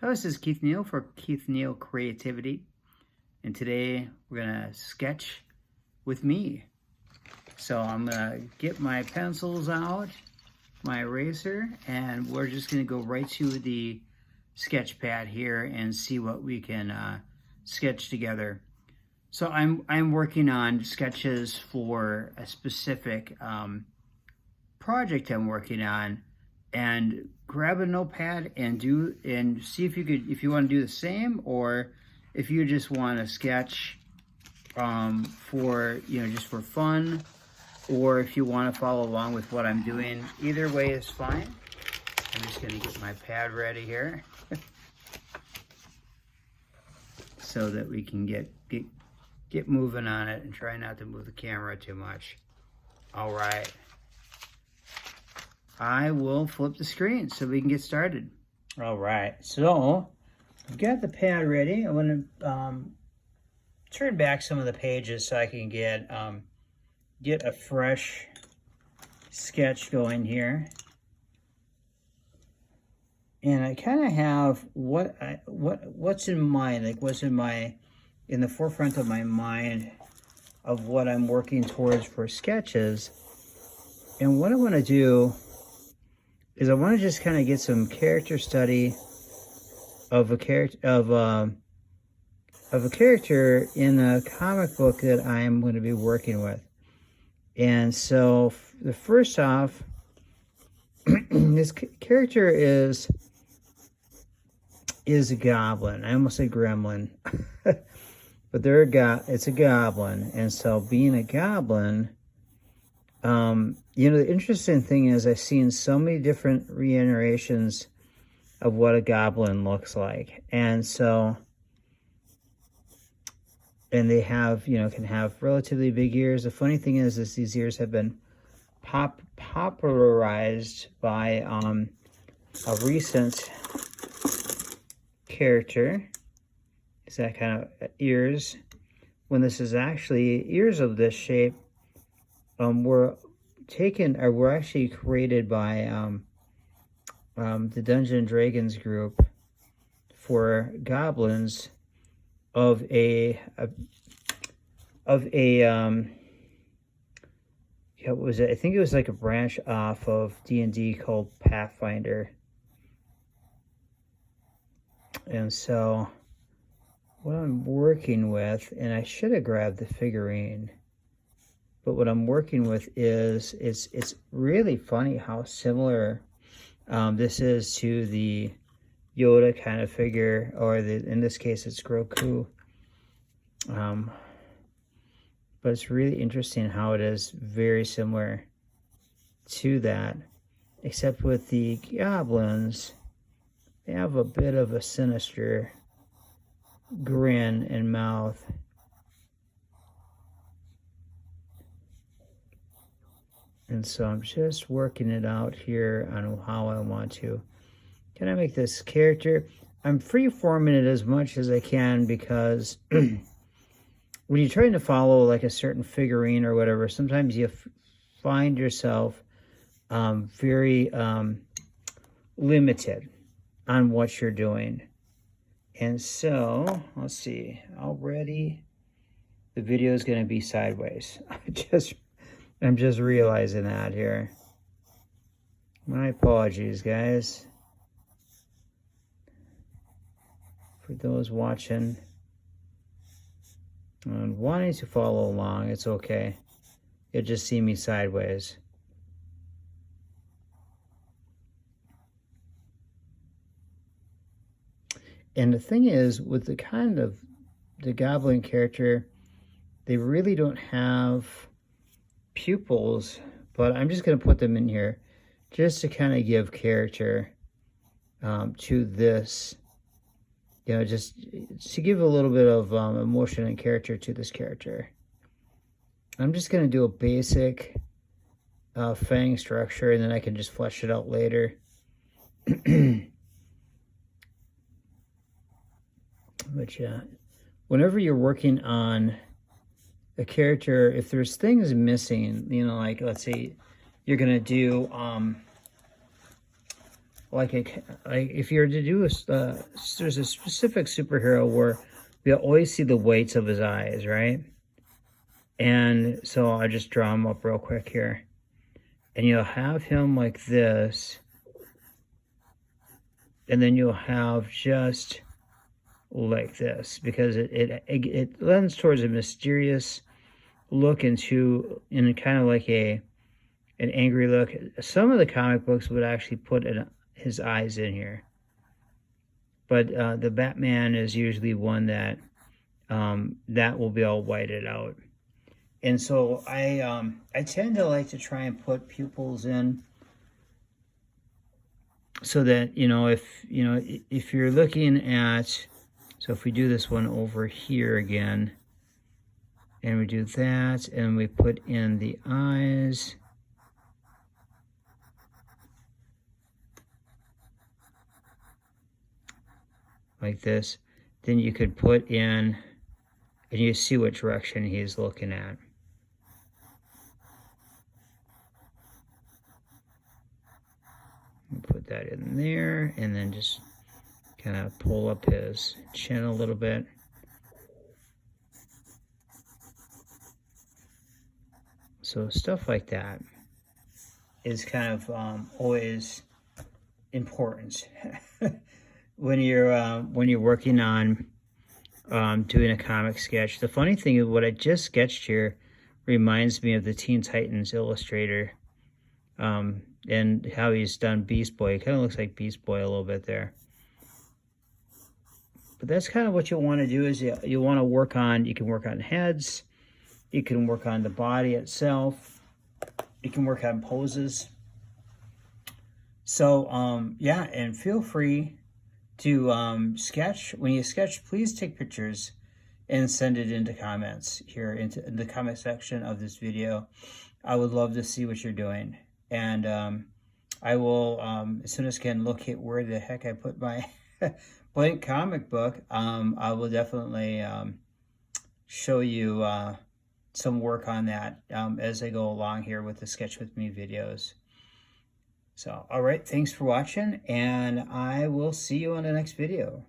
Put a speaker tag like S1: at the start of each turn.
S1: Hello, this is Keith Neal for Keith Neal Creativity, and today we're gonna sketch with me. So I'm gonna get my pencils out, my eraser, and we're just gonna go right to the sketch pad here and see what we can sketch together. So I'm working on sketches for a specific project I'm working on, and grab a notepad and see if you want to do the same, or if you just want to sketch for just for fun, or if you want to follow along with what I'm doing. Either way is fine. I'm just going to get my pad ready here so that we can get moving on it and try not to move the camera too much. All right. I will flip the screen so we can get started. All right, so I've got the pad ready. I want to turn back some of the pages so I can get a fresh sketch going here. And I kind of have what's in mind, like what's in the forefront of my mind of what I'm working towards for sketches. And what I want to do is I want to just kind of get some character study of a character in a comic book that I'm going to be working with. And so the first off, this character is a goblin. I almost said gremlin, but it's a goblin. And so being a goblin, the interesting thing is I've seen so many different reiterations of what a goblin looks like. And so, and they have, can have relatively big ears. The funny thing is these ears have been popularized by a recent character. Is that kind of ears, when this is actually ears of this shape were actually created by the Dungeons and Dragons group for goblins of what was it? I think it was like a branch off of D&D called Pathfinder. And so what I'm working with, and I should have grabbed the figurine, but what I'm working with is it's really funny how similar this is to the Yoda kind of figure, or in this case it's Grogu. But it's really interesting how it is very similar to that, except with the goblins, they have a bit of a sinister grin and mouth. And so I'm just working it out here on how I want to. Can I make this character? I'm free-forming it as much as I can, because when you're trying to follow like a certain figurine or whatever, sometimes you find yourself very limited on what you're doing. And so, let's see, already the video is going to be sideways. I'm just realizing that here. My apologies, guys. For those watching and wanting to follow along, it's okay. You'll just see me sideways. And the thing is, with the goblin character, they really don't have pupils, but I'm just going to put them in here just to kind of give character to this, just to give a little bit of emotion and character to this character. I'm just going to do a basic fang structure, and then I can just flesh it out later. But yeah, whenever you're working on a character, if there's things missing, like let's say you're gonna do like if you're to do there's a specific superhero where we always see the whites of his eyes, right? And so I'll just draw him up real quick here. And you'll have him like this. And then you'll have just like this, because it lends towards a mysterious look in kind of like an angry look. Some of the comic books would actually put his eyes in here. But the Batman is usually one that that will be all whited out. And so I tend to like to try and put pupils in so that, if you're looking at, so if we do this one over here again, and we do that, and we put in the eyes, like this, then you could put in, and you see what direction he's looking at. Put that in there, and then just kind of pull up his chin a little bit. So stuff like that is kind of always important when you're working on doing a comic sketch. The funny thing is, what I just sketched here reminds me of the Teen Titans illustrator, and how he's done Beast Boy. It kind of looks like Beast Boy a little bit there. But that's kind of what you want to do, is you want to work on, you can work on heads, you can work on the body itself, you can work on poses. So, yeah, and feel free to sketch. When you sketch, please take pictures and send it into comments here, into the comment section of this video. I would love to see what you're doing. And I will, as soon as I can locate where the heck I put my blank comic book, I will definitely show you some work on that as I go along here with the Sketch With Me videos. So, all right, thanks for watching, and I will see you on the next video.